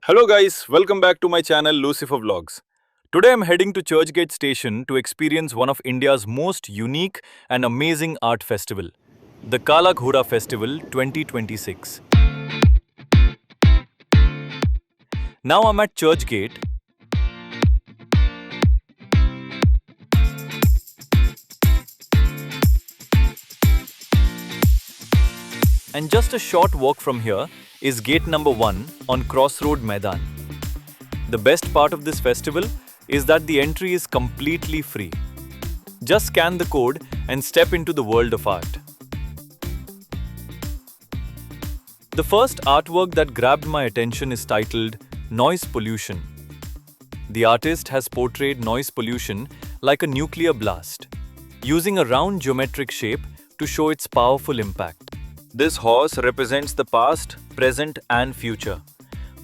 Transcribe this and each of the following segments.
Hello guys, welcome back to my channel Lucifer Vlogs. Today I'm heading to Churchgate Station to experience one of India's most unique and amazing art festival, the Kala Ghoda Festival 2026. Now I'm at Churchgate and just a short walk from here is gate number 1 on Crossroad Maidan. The best part of this festival is that the entry is completely free. Just scan the code and step into the world of art. The first artwork that grabbed my attention is titled Noise Pollution. The artist has portrayed noise pollution like a nuclear blast, using a round geometric shape to show its powerful impact. This horse represents the past, present, and future,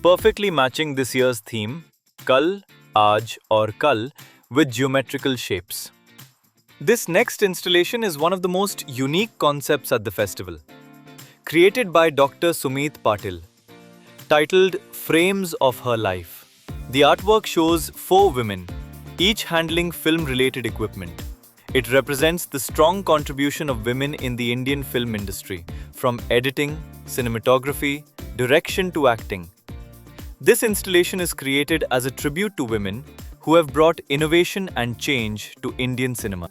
perfectly matching this year's theme, Kal, Aaj, or Kal, with geometrical shapes. This next installation is one of the most unique concepts at the festival. Created by Dr. Sumit Patil, titled Frames of Her Life. The artwork shows 4 women, each handling film-related equipment. It represents the strong contribution of women in the Indian film industry, from editing, cinematography, direction to acting. This installation is created as a tribute to women who have brought innovation and change to Indian cinema.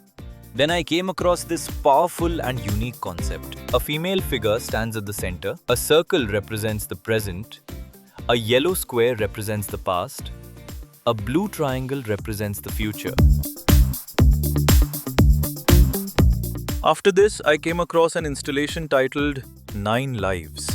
Then I came across this powerful and unique concept. A female figure stands at the center, a circle represents the present, a yellow square represents the past, a blue triangle represents the future. After this, I came across an installation titled 9 Lives.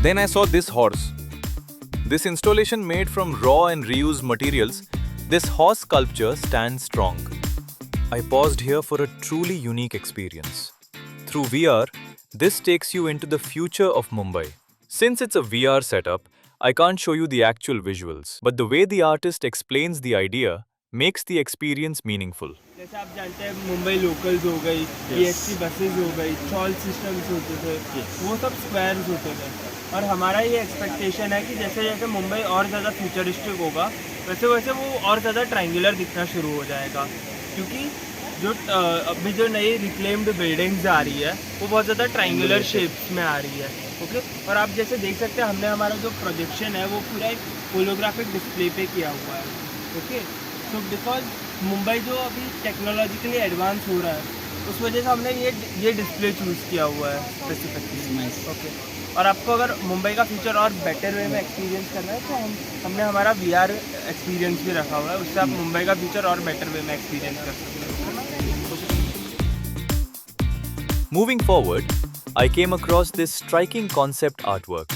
Then I saw this horse. This installation made from raw and reused materials, this horse sculpture stands strong. I paused here for a truly unique experience. Through VR, this takes you into the future of Mumbai. Since it's a VR setup, I can't show you the actual visuals, but the way the artist explains the idea makes the experience meaningful. जैसे आप जानते हैं Mumbai locals हो गई, PSC buses हो गई, toll systems होते थे, वो सब स्क्वायर्स होते थे। और हमारा ये एक्सपेक्टेशन है कि जैसे जैसे मुंबई और ज़्यादा फ्यूचरिस्टिक होगा वैसे वैसे वो और ज़्यादा ट्रायंगुलर दिखना शुरू हो जाएगा, क्योंकि जो अभी जो नई रिक्लेम्ड बिल्डिंग्स आ रही है वो बहुत ज़्यादा ट्रायंगुलर शेप्स में आ रही है। ओके, और आप जैसे देख सकते हैं हमने हमारा जो प्रोजेक्शन है वो पूरा एक होलोग्राफिक डिस्प्ले पे किया हुआ है। ओके, तो बिकॉज मुंबई जो अभी टेक्नोलॉजिकली एडवांस हो रहा है उस वजह से हमने ये डिस्प्ले चूज़ किया हुआ है स्पेसिफिकली। ओके, और आपको अगर मुंबई का फीचर और बेटर वे में एक्सपीरियंस करना है तो हमने हमारा VR एक्सपीरियंस भी रखा हुआ है, उससे आप मुंबई का फीचर और बेटर वे में एक्सपीरियंस कर सकते हैं। Moving forward, I came across this striking concept artwork.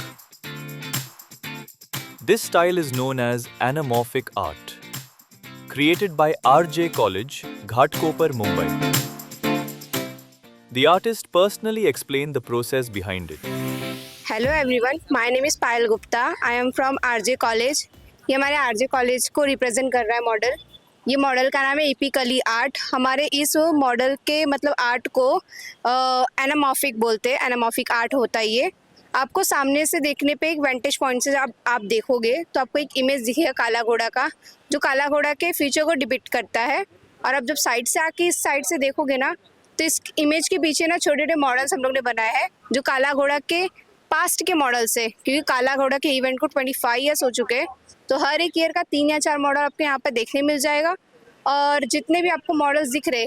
This style is known as anamorphic art, created by RJ College, Ghatkopar, Mumbai. The artist personally explained the process behind it. Hello everyone, my name is Payal Gupta. I am from RJ college. ये हमारे RJ college को represent कर रहा है model. ये model का नाम है ईपी कली आर्ट। हमारे इस मॉडल के मतलब आर्ट को एनामॉर्फिक बोलते हैं। एनामॉर्फिक आर्ट होता है ये। आपको सामने से देखने पे एक वेंटेज पॉइंट से आप देखोगे तो आपको एक इमेज दिखेगा काला घोड़ा का, जो काला घोड़ा के फ्यूचर को डिपिक्ट करता है। और आप जब साइड से आके इस साइड से देखोगे ना तो इस इमेज के पीछे ना छोटे छोटे मॉडल्स हम लोग ने बनाए हैं जो काला घोड़ा के पास्ट के मॉडल से, क्योंकि काला घोड़ा के इवेंट को 25 ईयर्स हो चुके हैं, तो हर एक ईयर का 3 या 4 मॉडल आपको यहाँ पर देखने मिल जाएगा। और जितने भी आपको मॉडल्स दिख रहे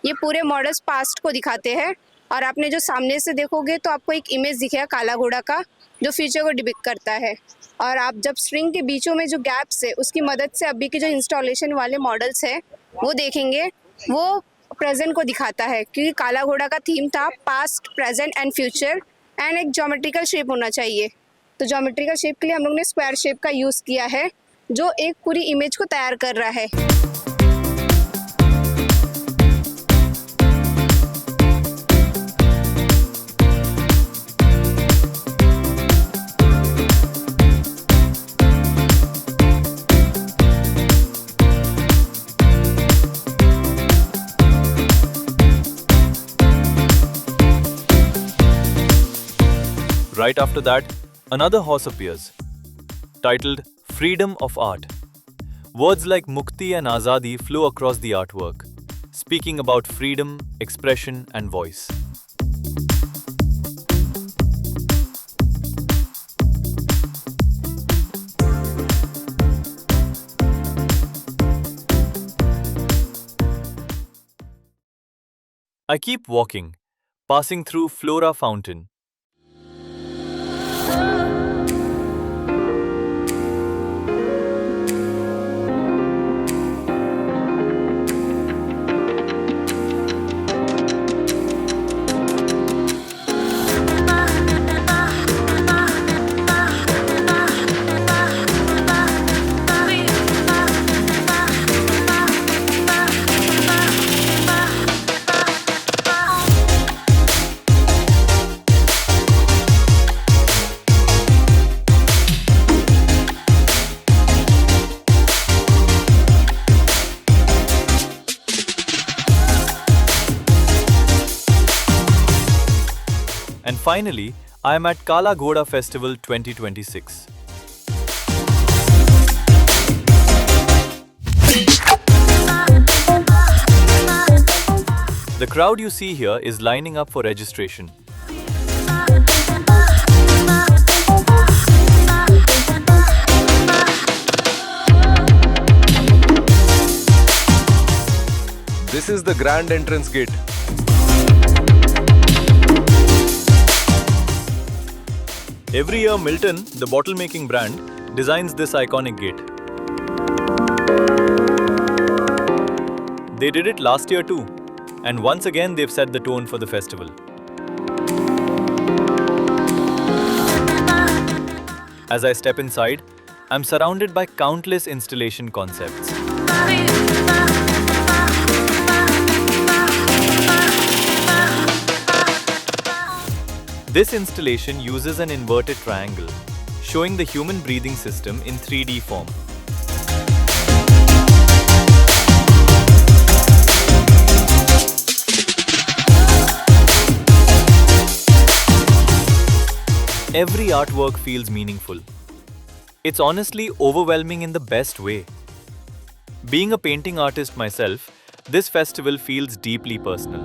ये पूरे मॉडल्स पास्ट को दिखाते हैं। और आपने जो सामने से देखोगे तो आपको एक इमेज दिखेगा काला घोड़ा का जो फ्यूचर को डिपिक्ट करता है। और आप जब स्ट्रिंग के बीचों में जो गैप्स है उसकी मदद से अभी के जो इंस्टॉलेशन वाले मॉडल्स है वो देखेंगे, वो प्रेजेंट को दिखाता है, क्योंकि काला घोड़ा का थीम था past, present and future, and एक ज्योमेट्रिकल शेप होना चाहिए। तो ज्योमेट्रिकल शेप के लिए हम लोग ने स्क्वायर शेप का यूज़ किया है। जो एक पूरी इमेज को तैयार कर रहा है। Right after that, another horse appears, titled Freedom of Art. Words like Mukti and Azadi flow across the artwork, speaking about freedom, expression, and voice. I keep walking, passing through Flora Fountain. And finally, I am at Kala Ghoda Festival 2026. The crowd you see here is lining up for registration. This is the grand entrance gate. Every year, Milton, the bottle-making brand, designs this iconic gate. They did it last year too, and once again they've set the tone for the festival. As I step inside, I'm surrounded by countless installation concepts. This installation uses an inverted triangle, showing the human breathing system in 3D form. Every artwork feels meaningful. It's honestly overwhelming in the best way. Being a painting artist myself, this festival feels deeply personal.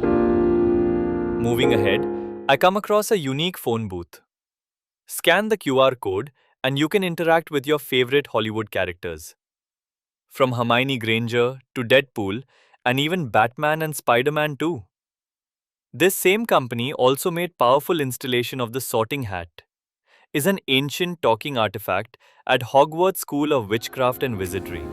Moving ahead, I come across a unique phone booth. Scan the QR code and you can interact with your favorite Hollywood characters. From Hermione Granger to Deadpool and even Batman and Spider-Man too. This same company also made powerful installation of the Sorting Hat, is an ancient talking artifact at Hogwarts School of Witchcraft and Wizardry.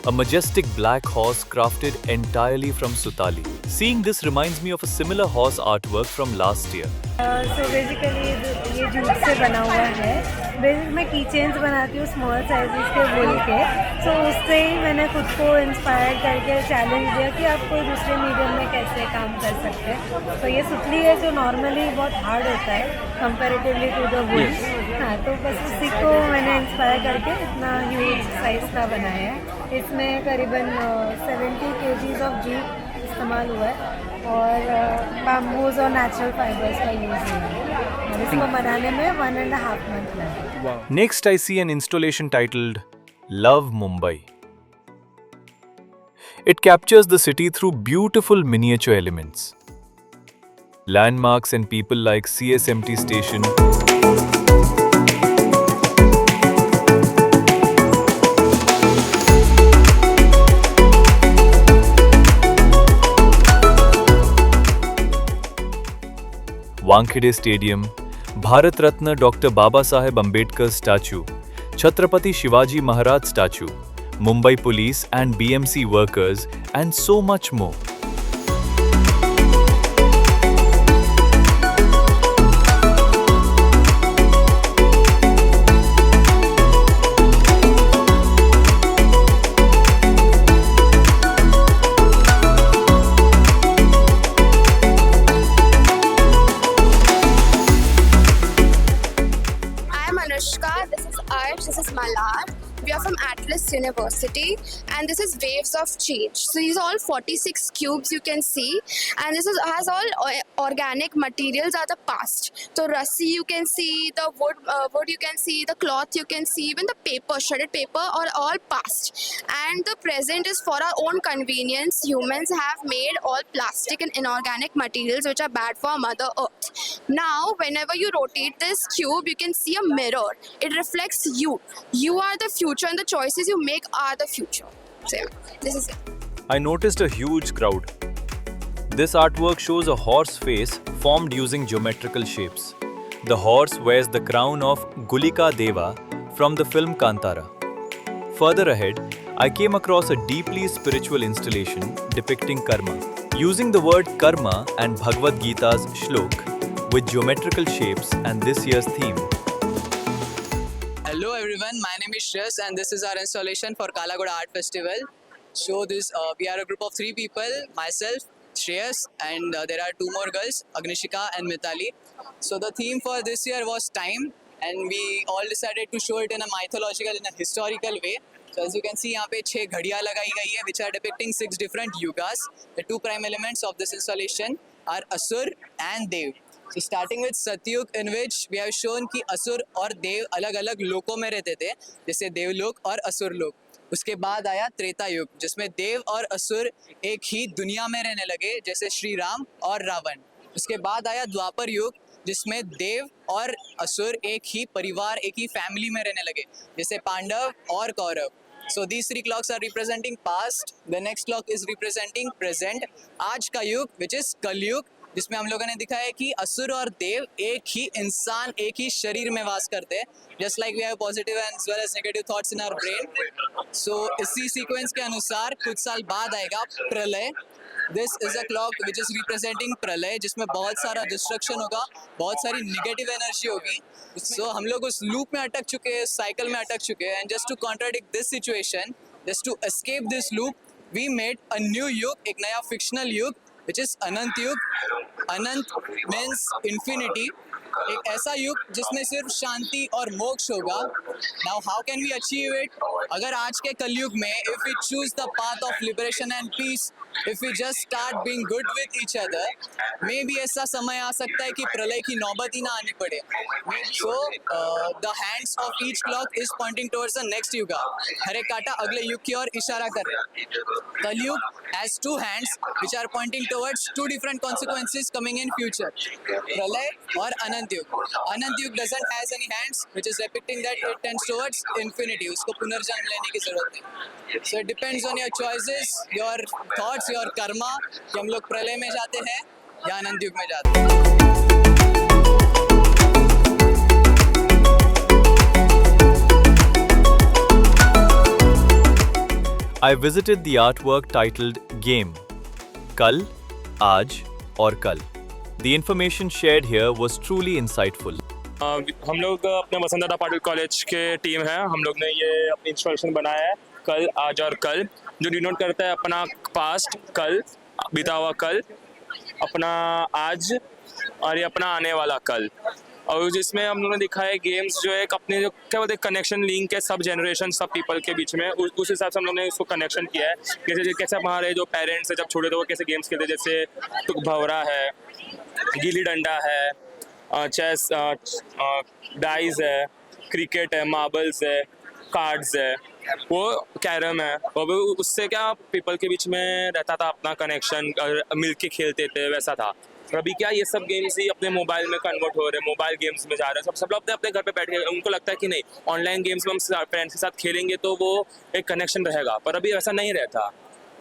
A majestic black horse crafted entirely from Sutali. Seeing this reminds me of a similar horse artwork from last year. So basically ये jute से बना हुआ है। मैं की chains बनाती हूँ small sizes के वुल के। सो उससे ही मैंने खुद को इंस्पायर करके चैलेंज दिया कि आप कोई दूसरे मीडियम में कैसे काम कर सकते हैं। तो ये सुतली है जो नॉर्मली बहुत हार्ड होता है कंपैरेटिवली टू द वुल। हाँ, तो बस उसी को मैंने इंस्पायर करके इतना ह्यूज साइज़ का बनाया है। इसमें करीबन 70 kgs ऑफ जूट इस्तेमाल हुआ है और बैम्बूज और नेचुरल फाइबर्स का यूज़ हुआ है और इसको बनाने में 1.5 month लगा। Next, I see an installation titled Love Mumbai. It captures the city through beautiful miniature elements. Landmarks and people like CSMT station, Wankhede Stadium, Bharat Ratna Dr. Babasaheb Ambedkar statue, Chhatrapati Shivaji Maharaj statue, Mumbai Police and BMC workers, and so much more. I am Anushka, this is Arsh, this is Malad. We are from Atlas University and this is Waves of Change. So these are all 46 cubes you can see, and this has all organic materials are the past. So rassi you can see, the wood you can see, the cloth you can see, even the paper, shredded paper are all past. And the present is for our own convenience. Humans have made all plastic and inorganic materials which are bad for Mother Earth. Now whenever you rotate this cube, you can see a mirror. It reflects you. You are the future and the choices you make are the future. So yeah, this is it. I noticed a huge crowd. This artwork shows a horse face formed using geometrical shapes. The horse wears the crown of Gulika Deva from the film Kantara. Further ahead, I came across a deeply spiritual installation depicting karma, using the word karma and Bhagavad Gita's shlok with geometrical shapes and this year's theme. Hello everyone, my name is Shreyas and this is our installation for Kalagoda Art Festival. So we are a group of 3 people, myself, Shreyas, and there are 2 more girls, Agnishika and Mitali. So the theme for this year was time, and we all decided to show it in a mythological, in a historical way. So as you can see, यहाँ पे 6 घड़ियाँ लगाई गई है, which are depicting 6 different yugas. The 2 prime elements of this installation are Asur and Dev. So starting with Satyug, in which we have shown कि असुर और देव अलग अलग लोकों में रहते थे, जैसे देवलोक और असुर लोक. उसके बाद आया त्रेता युग, जिसमें देव और असुर एक ही दुनिया में रहने लगे, जैसे श्री राम और रावण. उसके बाद आया द्वापर युग, जिसमें देव और असुर एक ही परिवार, एक ही फैमिली में रहने लगे, जैसे पांडव और Kaurava. So these 3 clocks are representing past. The next clock is representing present. आज का युग, which is कलयुग, जिसमें हम लोगों ने दिखाया है कि असुर और देव एक ही इंसान, एक ही शरीर में वास करते हैं. Just like we have positive as well as negative thoughts in our brain. So इसी सीक्वेंस के अनुसार कुछ साल बाद आएगा प्रलय. This is a clock which is representing प्रलय, जिसमें बहुत सारा डिस्ट्रक्शन होगा, बहुत सारी नेगेटिव एनर्जी होगी. So हम लोग उस लूप में अटक चुके हैं, साइकिल में अटक चुके हैं. And just to contradict this situation, just to escape this loop, we made a new युग, एक नया fictional युग, which is अनंत युग. अनंत means infinity. एक ऐसा युग जिसमें सिर्फ शांति और मोक्ष होगा. Now how can we achieve it? अगर आज के कलयुग में if we choose the path of liberation and peace, if we just start being good with each other, maybe ऐसा समय आ सकता है कि प्रलय की नौबत ही ना आनी पड़े. So the hands of each clock is pointing towards the next युगा. हर एक कांटा अगले युग की ओर इशारा कर रहा है. कलयुग has 2 hands which are pointing towards 2 different consequences coming in future. प्रलय और अनंत युग. अनंत युग doesn't has any hands, which is depicting that it tends towards infinity. उसको पुनर्जन्म लेने की जरूरत नहीं. So it depends on your choices, your thoughts, your karma, कि हम लोग प्रलय में जाते हैं या अनंत युग में जाते हैं. I visited the artwork titled Game, Kal, Aaj aur Kal. The information shared here was truly insightful. हम लोग अपने वसंतदादा पाटिल कॉलेज के टीम है. हम लोग ने ये अपनी इंस्टॉलेशन बनाया है, कल, आज और कल, जो डिनोट करता है अपना पास्ट, कल, बीता हुआ कल, अपना आज और ये अपना आने वाला कल. और जिसमें हम लोगों ने दिखाया है गेम्स जो एक अपने जो क्या बोलते हैं कनेक्शन लिंक है सब जनरेशन सब पीपल के बीच में. उस हिसाब से हम लोगों ने उसको कनेक्शन किया है. कैसे हमारे जो पेरेंट्स है जब छोटे थे वो कैसे गेम्स खेलते, जैसे तुक भवरा है, गिल्ली डंडा है, चेस, डाइज है, क्रिकेट है, मार्बल्स है, कार्ड्स है, वो कैरम है. वो भी उससे क्या पीपल के बीच में रहता था अपना कनेक्शन, मिलके खेलते थे, वैसा था. अभी क्या ये सब गेम्स ही अपने मोबाइल में कन्वर्ट हो रहे हैं, मोबाइल गेम्स में जा रहे हैं. सब लोग अपने घर पे बैठ के उनको लगता है कि नहीं ऑनलाइन गेम्स में हम फ्रेंड्स के साथ खेलेंगे तो वो एक कनेक्शन रहेगा, पर अभी ऐसा नहीं रहता.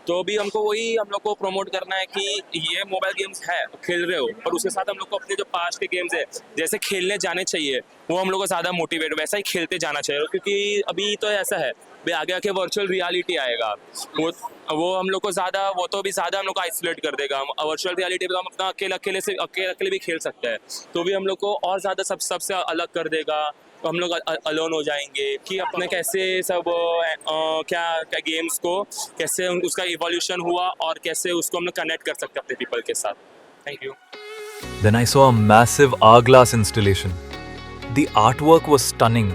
तो अभी हमको वही हम लोग को प्रमोट करना है कि ये मोबाइल गेम्स है खेल रहे हो, पर उसके साथ हम लोग को अपने जो पास्ट के गेम्स है जैसे खेलने जाने चाहिए वो हम लोग को ज़्यादा मोटिवेट वैसा ही खेलते जाना चाहिए, क्योंकि अभी तो ऐसा है भाई आगे आके वर्चुअल रियलिटी आएगा, वो हम लोग को ज़्यादा वो तो भी ज़्यादा हम लोग को आइसोलेट कर देगा। हम वर्चुअल रियलिटी में तो हम अपना अकेले भी खेल सकते हैं, तो भी हम लोग को और ज़्यादा सबसे अलग कर देगा। तो हम लोग अलोन हो जाएंगे कि अपने कैसे सब क्या गेम्स को कैसे उसका इवोल्यूशन हुआ और कैसे उसको हम लोग कनेक्ट कर सकते हैं अपने पीपल के साथ। Thank you. Then I saw a massive hourglass installation. The artwork was stunning,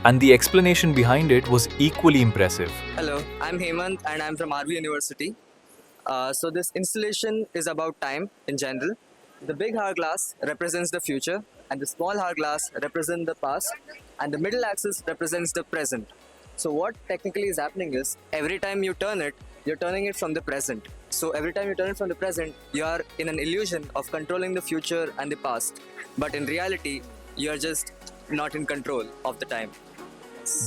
and the explanation behind it was equally impressive. Hello, I'm Hemant and I'm from RV University. So this installation is about time in general. The big hourglass represents the future and the small hourglass represents the past and the middle axis represents the present. So what technically is happening is every time you turn it, you're turning it from the present. So every time you turn it from the present, you are in an illusion of controlling the future and the past. But in reality, you're just not in control of the time.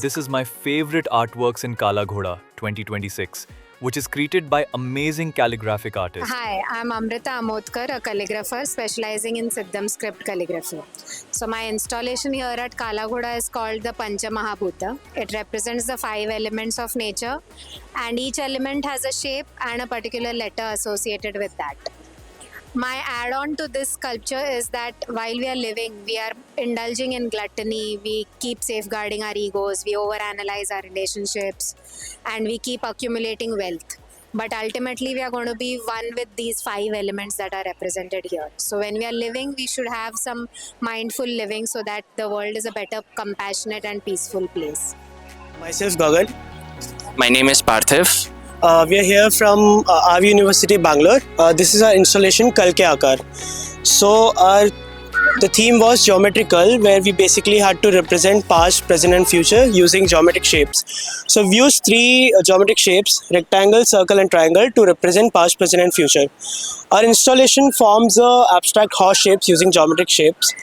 This is my favorite artworks in Kala Ghoda 2026, which is created by amazing calligraphic artists. Hi, I'm Amrita Amodkar, a calligrapher specializing in Siddham script calligraphy. So my installation here at Kala Ghoda is called the Pancha Mahabhuta. It represents the 5 elements of nature, and each element has a shape and a particular letter associated with that. My add-on to this sculpture is that while we are living, we are indulging in gluttony, we keep safeguarding our egos, we overanalyze our relationships, and we keep accumulating wealth. But ultimately, we are going to be one with these 5 elements that are represented here. So when we are living, we should have some mindful living so that the world is a better, compassionate and peaceful place. Myself Gagan. My name is Parthiv. We are here from RV University, Bangalore. This is our installation Kal Ke Aakar. So the theme was geometrical, where we basically had to represent past, present and future using geometric shapes. So we used 3 geometric shapes, rectangle, circle and triangle, to represent past, present and future. Our installation forms abstract horse shapes using geometric shapes.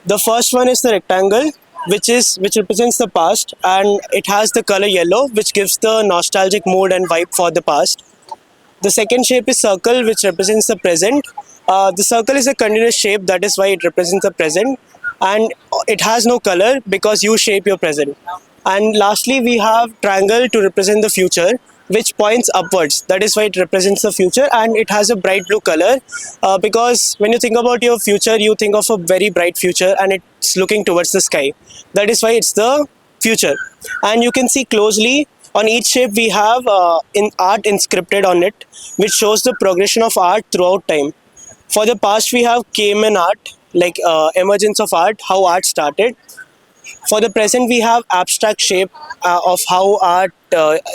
The first one is the rectangle, which represents the past, and it has the color yellow, which gives the nostalgic mood and vibe for the past. The second shape is circle, which represents the present. The circle is a continuous shape, that is why it represents the present, and it has no color because you shape your present. And lastly, we have triangle to represent the future, which points upwards, that is why it represents the future, and it has a bright blue color because when you think about your future, you think of a very bright future and it's looking towards the sky. That is why it's the future. And you can see closely on each shape we have in art inscripted on it, which shows the progression of art throughout time. For the past, we have caveman art, like emergence of art, how art started. For the present, we have abstract shape of how art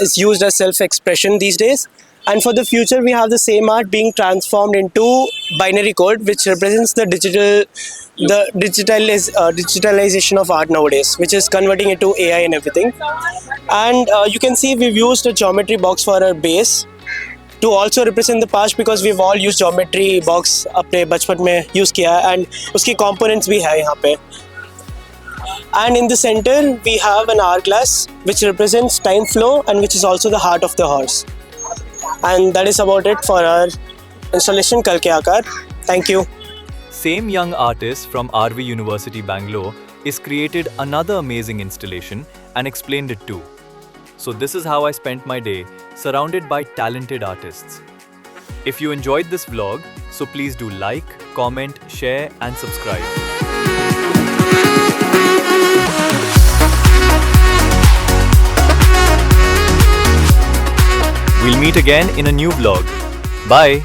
is used as self-expression these days. And for the future, we have the same art being transformed into binary code, which represents the digitalization of art nowadays, which is converting it to AI and everything. And you can see we've used a geometry box for our base to also represent the past, because we've all used geometry box अपने बचपन में use किया है, and उसकी components भी है यहाँ पे. And in the center, we have an hourglass, which represents time flow and which is also the heart of the horse. And that is about it for our installation Kal Ke Aakar. Thank you. Same young artist from RV University, Bangalore, is created another amazing installation and explained it too. So this is how I spent my day, surrounded by talented artists. If you enjoyed this vlog, so please do like, comment, share and subscribe. We'll meet again in a new vlog. Bye.